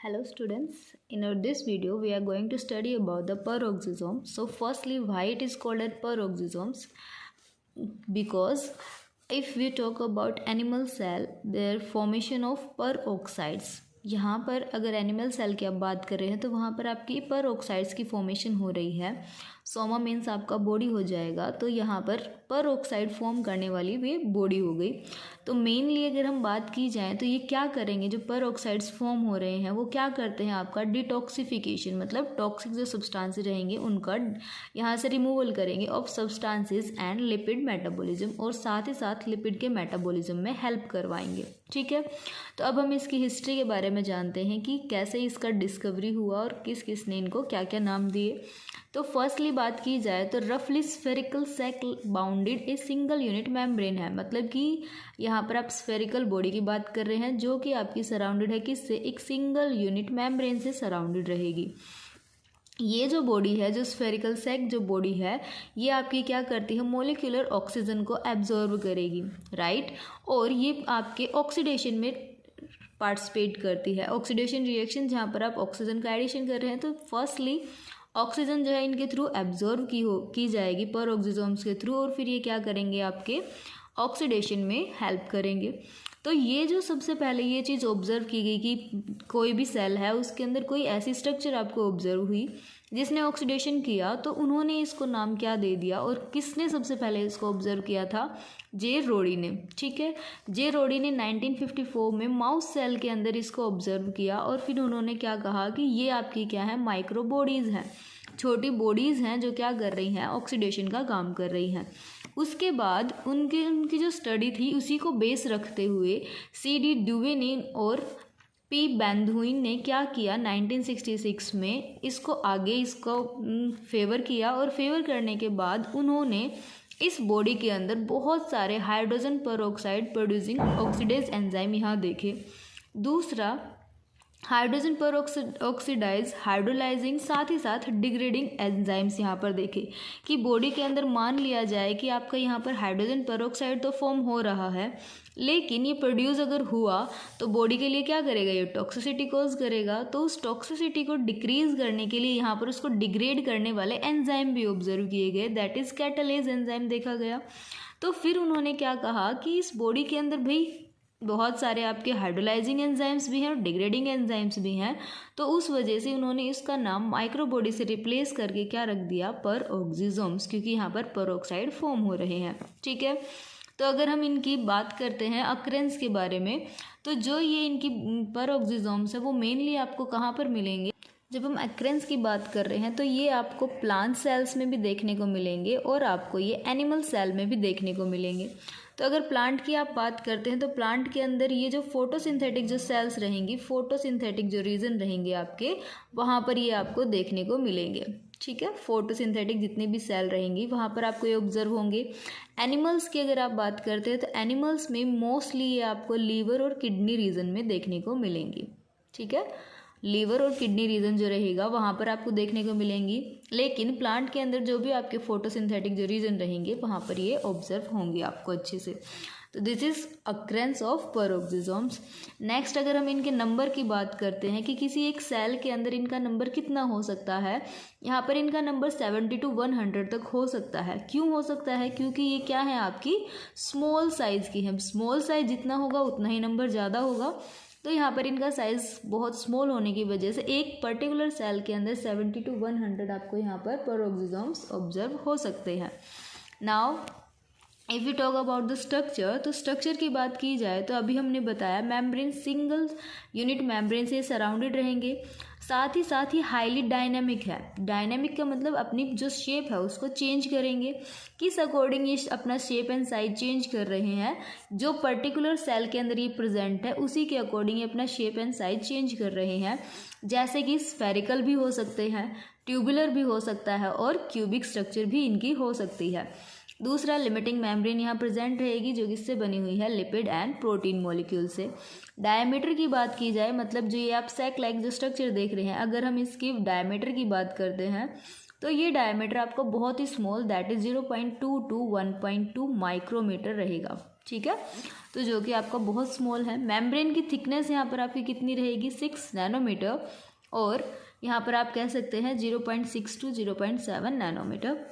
Hello students, in this video we are going to study about the peroxisome. So firstly, why it is called as peroxisomes? Because if we talk about animal cell, their formation of peroxides. यहाँ पर अगर animal cell की आप बात कर रहे हैं तो वहाँ पर आपकी पेरोक्साइड्स की फॉर्मेशन हो रही है. सोमा मीन्स आपका बॉडी हो जाएगा, तो यहाँ पर पेरोक्साइड फॉर्म करने वाली भी बॉडी हो गई. तो मेनली अगर हम बात की जाए तो ये क्या करेंगे, जो पेरोक्साइड्स फॉर्म हो रहे हैं वो क्या करते हैं, आपका डिटॉक्सिफिकेशन मतलब टॉक्सिक जो सब्सटेंसेस रहेंगे उनका यहाँ से रिमूवल करेंगे of substances and lipid metabolism, और साथ ही साथ लिपिड के मेटाबॉलिज्म में हेल्प करवाएंगे. ठीक है, तो अब हम इसकी हिस्ट्री के बारे में जानते हैं कि कैसे इसका डिस्कवरी हुआ और किस किस ने इनको क्या क्या नाम दिए. तो फर्स्टली बात की जाए तो रफली spherical sac bounded a single unit membrane है, मतलब कि यहाँ पर आप स्फेरिकल बॉडी की बात कर रहे हैं जो कि आपकी सराउंडेड है किससे, एक सिंगल यूनिट मेम्ब्रेन से सराउंडेड रहेगी. ये जो बॉडी है, जो स्फेरिकल सैक जो बॉडी है, ये आपकी क्या करती है, मोलिकुलर ऑक्सीजन को एब्जॉर्ब करेगी, राइट. और ये आपके ऑक्सीडेशन में पार्टिसिपेट करती है. ऑक्सीडेशन रिएक्शन जहाँ पर आप ऑक्सीजन का एडिशन कर रहे हैं तो फर्स्टली ऑक्सीजन जो है इनके थ्रू एब्जॉर्ब की जाएगी पेरोक्सिसोम्स के थ्रू, और फिर ये क्या करेंगे, आपके ऑक्सीडेशन में हेल्प करेंगे. तो ये जो सबसे पहले ये चीज़ ऑब्जर्व की गई कि कोई भी सेल है उसके अंदर कोई ऐसी स्ट्रक्चर आपको ऑब्जर्व हुई जिसने ऑक्सीडेशन किया, तो उन्होंने इसको नाम क्या दे दिया, और किसने सबसे पहले इसको ऑब्जर्व किया था, जे रोडी ने. ठीक है, जे रोडी ने 1954 में माउस सेल के अंदर इसको ऑब्जर्व किया, और फिर उन्होंने क्या कहा कि ये आपकी क्या है, माइक्रो बॉडीज़ हैं, छोटी बॉडीज़ हैं जो क्या कर रही हैं, ऑक्सीडेशन का काम कर रही हैं. उसके बाद उनकी जो स्टडी थी उसी को बेस रखते हुए CD ड्यूवेनिन और P बैंधुइन ने क्या किया, 1966 में इसको फेवर किया, और फेवर करने के बाद उन्होंने इस बॉडी के अंदर बहुत सारे hydrogen peroxide producing oxidase enzyme यहाँ देखे. दूसरा, हाइड्रोजन पर ऑक्सीडाइज हाइड्रोलाइजिंग, साथ ही साथ डिग्रेडिंग एंजाइम्स यहाँ पर देखे कि बॉडी के अंदर मान लिया जाए कि आपका यहाँ पर हाइड्रोजन पेरोक्साइड तो फॉर्म हो रहा है, लेकिन ये प्रोड्यूस अगर हुआ तो बॉडी के लिए क्या करेगा, ये टॉक्सिसिटी कॉज करेगा. तो उस टॉक्सिसिटी को डिक्रीज करने के लिए यहाँ पर उसको डिग्रेड करने वाले एंजाइम भी ऑब्जर्व किए गए, दैट इज़ कैटालेज एंजाइम देखा गया. तो फिर उन्होंने क्या कहा कि इस बॉडी के अंदर भाई बहुत सारे आपके हाइड्रोलाइजिंग एंजाइम्स भी हैं और डिग्रेडिंग एंजाइम्स भी हैं, तो उस वजह से उन्होंने इसका नाम माइक्रोबॉडी से रिप्लेस करके क्या रख दिया, पेरोक्सिसोम्स, क्योंकि यहाँ पर पेरोक्साइड फॉर्म हो रहे हैं. ठीक है, तो अगर हम इनकी बात करते हैं अक्रेंस के बारे में, तो जो ये इनकी पेरोक्सिसोम्स है वो मेनली आपको कहाँ पर मिलेंगे, जब हम अक्रेंस की बात कर रहे हैं तो ये आपको प्लांट सेल्स में भी देखने को मिलेंगे और आपको ये एनिमल सेल में भी देखने को मिलेंगे. तो अगर प्लांट की आप बात करते हैं तो प्लांट के अंदर ये जो फोटोसिंथेटिक जो सेल्स रहेंगी, फोटोसिंथेटिक जो रीजन रहेंगे आपके, वहाँ पर ये आपको देखने को मिलेंगे. ठीक है, फोटोसिंथेटिक जितनी भी सेल रहेंगी वहाँ पर आपको ये ऑब्जर्व होंगे. एनिमल्स की अगर आप बात करते हैं तो एनिमल्स में मोस्टली ये आपको लीवर और किडनी रीजन में देखने को मिलेंगी. ठीक है, लीवर और किडनी रीजन जो रहेगा वहाँ पर आपको देखने को मिलेंगी, लेकिन प्लांट के अंदर जो भी आपके फोटोसिंथेटिक जो रीजन रहेंगे वहाँ पर ये ऑब्जर्व होंगे आपको अच्छे से. तो this is occurrence of peroxisomes. Next, अगर हम इनके नंबर की बात करते हैं कि किसी एक सेल के अंदर इनका नंबर कितना हो सकता है, यहाँ पर इनका नंबर 70 to 100 तक हो सकता है. क्यों हो सकता है, क्योंकि ये क्या है, आपकी स्मॉल साइज़ की है. स्मॉल साइज जितना होगा उतना ही नंबर ज़्यादा होगा. तो यहाँ पर इनका साइज़ बहुत स्मॉल होने की वजह से एक पर्टिकुलर सेल के अंदर 70 to 100 आपको यहाँ पर पेरोक्सिसोम्स ऑब्जर्व हो सकते हैं. Now if you talk about the structure, तो स्ट्रक्चर की बात की जाए तो अभी हमने बताया मेम्ब्रेन सिंगल यूनिट मेम्ब्रेन से सराउंडेड रहेंगे, साथ ही हाईली डायनेमिक है. डायनेमिक का मतलब अपनी जो शेप है उसको चेंज करेंगे, किस अकॉर्डिंग ये अपना शेप एंड साइज चेंज कर रहे हैं, जो पर्टिकुलर सेल के अंदर ये प्रेजेंट है उसी के अकॉर्डिंग ये अपना शेप एंड साइज चेंज कर रहे हैं. जैसे कि स्फेरिकल भी हो सकते हैं, ट्यूबुलर भी हो सकता है, और क्यूबिक स्ट्रक्चर भी इनकी हो सकती है. दूसरा, लिमिटिंग मेम्ब्रेन यहाँ प्रेजेंट रहेगी जो किससे बनी हुई है, लिपिड एंड प्रोटीन मॉलिक्यूल से. डायमीटर की बात की जाए, मतलब जो ये आप सैक लाइक जो स्ट्रक्चर देख रहे हैं, अगर हम इसकी डायमीटर की बात करते हैं तो ये डायमीटर आपको बहुत ही small, that is 0.2 to 1.2 micrometre रहेगा. ठीक है, तो जो कि आपका बहुत स्मॉल है। मेम्ब्रेन की थिकनेस यहाँ पर आपकी कितनी रहेगी 6 नैनोमीटर, और यहाँ पर आप कह सकते हैं 0.6 to 0.7 nanometre,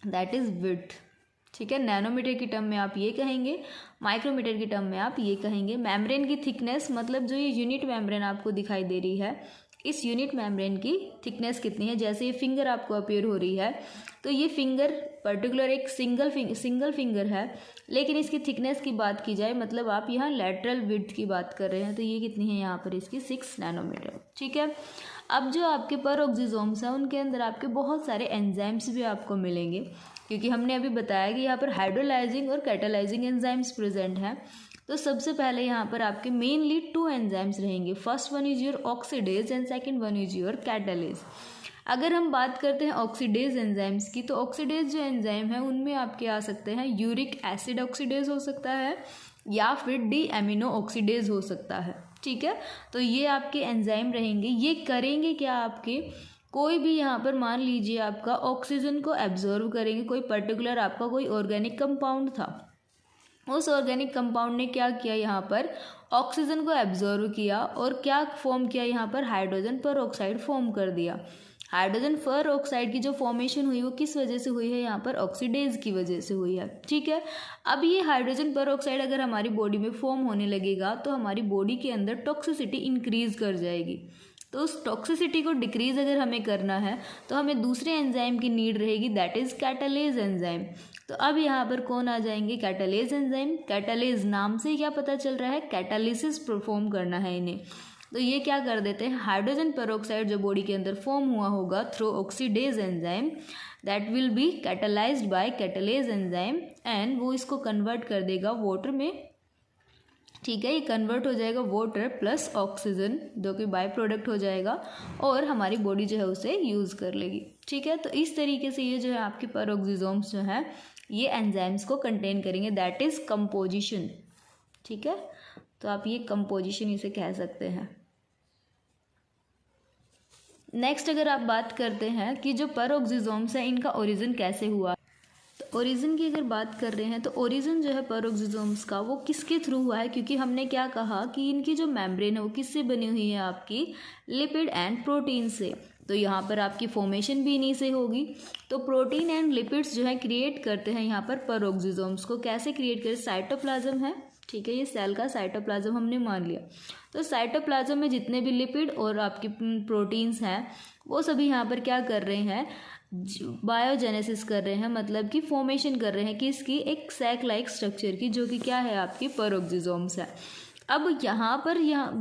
that is width. ठीक है, नैनोमीटर की टर्म में आप ये कहेंगे, माइक्रोमीटर की टर्म में आप ये कहेंगे। मेम्ब्रेन की थिकनेस मतलब जो ये यूनिट मेम्ब्रेन आपको दिखाई दे रही है, इस यूनिट मेम्ब्रेन की थिकनेस कितनी है। जैसे ये फिंगर आपको अपीयर हो रही है, तो ये फिंगर पर्टिकुलर एक सिंगल फिंगर है, लेकिन इसकी थिकनेस की बात की जाए, मतलब आप यहाँ लेटरल विड्थ की बात कर रहे हैं, तो ये कितनी है यहाँ पर इसकी 6 नैनोमीटर। ठीक है, अब जो आपके पेरोक्सिसोम्स हैं उनके अंदर आपके बहुत सारे एंजाइम्स भी आपको मिलेंगे, क्योंकि हमने अभी बताया कि यहाँ पर हाइड्रोलाइजिंग और कैटालाइजिंग एंजाइम्स प्रेजेंट हैं। तो सबसे पहले यहाँ पर आपके मेनली 2 एंजाइम्स रहेंगे। First one is your oxidase and second one is your catalase. अगर हम बात करते हैं ऑक्सीडेज एंजाइम्स की, तो ऑक्सीडेज जो एंजाइम है उनमें आपके आ सकते हैं यूरिक एसिड ऑक्सीडेज हो सकता है, या फिर डी एमिनो ऑक्सीडेज हो सकता है। ठीक है, तो ये आपके एंजाइम रहेंगे। ये करेंगे क्या, आपके कोई भी यहाँ पर मान लीजिए आपका ऑक्सीजन को एब्जॉर्व करेंगे, कोई पर्टिकुलर आपका कोई ऑर्गेनिक कंपाउंड था, उस ऑर्गेनिक कंपाउंड ने क्या किया, यहाँ पर ऑक्सीजन को एब्जॉर्व किया और क्या फॉर्म किया, यहाँ पर हाइड्रोजन पर ऑक्साइड फॉर्म कर दिया। हाइड्रोजन पर ऑक्साइड की जो फॉर्मेशन हुई वो किस वजह से हुई है, यहाँ पर ऑक्सीडेज की वजह से हुई है। ठीक है, अब ये हाइड्रोजन पर ऑक्साइड अगर हमारी बॉडी में फॉर्म होने लगेगा तो हमारी बॉडी के अंदर टॉक्सिसिटी इंक्रीज कर जाएगी। तो उस टॉक्सिसिटी को डिक्रीज अगर हमें करना है तो हमें दूसरे एंजाइम की नीड रहेगी, दैट इज कैटालेज एंजाइम। तो अब यहाँ पर कौन आ जाएंगे, कैटालेज एंजाइम। कैटालेज नाम से क्या पता चल रहा है, कैटालिसिस परफॉर्म करना है इन्हें। तो ये क्या कर देते हैं, हाइड्रोजन पेरोक्साइड जो बॉडी के अंदर फॉर्म हुआ होगा through oxidase enzyme, that will be catalysed by catalase enzyme, and वो इसको कन्वर्ट कर देगा वाटर में। ठीक है, ये कन्वर्ट हो जाएगा वाटर प्लस ऑक्सीजन, जो कि बाय प्रोडक्ट हो जाएगा, और हमारी बॉडी जो है उसे यूज़ कर लेगी। ठीक है, तो इस तरीके से ये जो है आपके पेरोक्सिसोम्स जो है ये एंजाइम्स को कंटेन करेंगे, दैट इज़ कंपोजिशन। ठीक है, तो आप ये कंपोजिशन इसे कह सकते हैं। नेक्स्ट अगर आप बात करते हैं कि जो पेरोक्सिसोम्स है इनका ओरिजिन कैसे हुआ, तो ओरिजिन की अगर बात कर रहे हैं तो ओरिजिन जो है पेरोक्सिसोम्स का वो किसके थ्रू हुआ है, क्योंकि हमने क्या कहा कि इनकी जो मेम्ब्रेन है वो किससे बनी हुई है, आपकी लिपिड एंड प्रोटीन से। तो यहाँ पर आपकी फॉर्मेशन भी इन्हीं से होगी। तो प्रोटीन एंड लिपिड्स जो है क्रिएट करते हैं यहाँ पर पेरोक्सिसोम्स को। कैसे क्रिएट करें, साइटोप्लाज्म है, ठीक है, ये सेल का साइटोप्लाज्म हमने मान लिया। तो साइटोप्लाज्म में जितने भी लिपिड और आपके प्रोटीन्स हैं वो सभी यहाँ पर क्या कर रहे हैं, बायोजेनेसिस कर रहे हैं, मतलब कि फॉर्मेशन कर रहे हैं कि इसकी एक सैक लाइक स्ट्रक्चर की, जो कि क्या है आपकी पेरोक्सिसोम्स है। अब यहाँ पर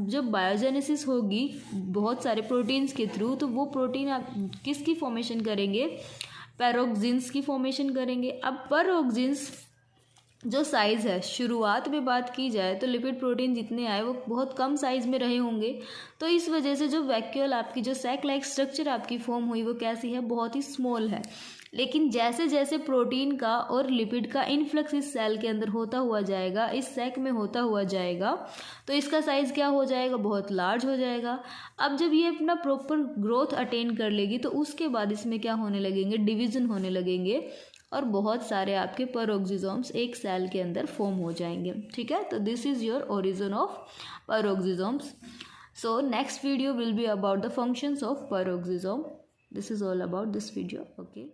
जब बायोजेनेसिस होगी बहुत सारे प्रोटीन्स के थ्रू, तो वो प्रोटीन आप किसकी फॉर्मेशन करेंगे, पेरोक्सिन्स की फॉर्मेशन करेंगे। अब पेरोक्सिन्स जो साइज़ है, शुरुआत में बात की जाए तो लिपिड प्रोटीन जितने आए वो बहुत कम साइज़ में रहे होंगे, तो इस वजह से जो वैक्यूल आपकी जो सैक लाइक स्ट्रक्चर आपकी फॉर्म हुई वो कैसी है, बहुत ही स्मॉल है। लेकिन जैसे जैसे प्रोटीन का और लिपिड का इनफ्लक्स इस सेल के अंदर होता हुआ जाएगा, इस सैक में होता हुआ जाएगा, तो इसका साइज़ क्या हो जाएगा, बहुत लार्ज हो जाएगा। अब जब ये अपना प्रॉपर ग्रोथ अटेन कर लेगी तो उसके बाद इसमें क्या होने लगेंगे, डिवीज़न होने लगेंगे, और बहुत सारे आपके पेरोक्सिसोम्स एक सेल के अंदर फॉर्म हो जाएंगे। ठीक है, तो this is your origin of peroxisomes. So next video will be about the functions of peroxisome. This is all about this video. Okay.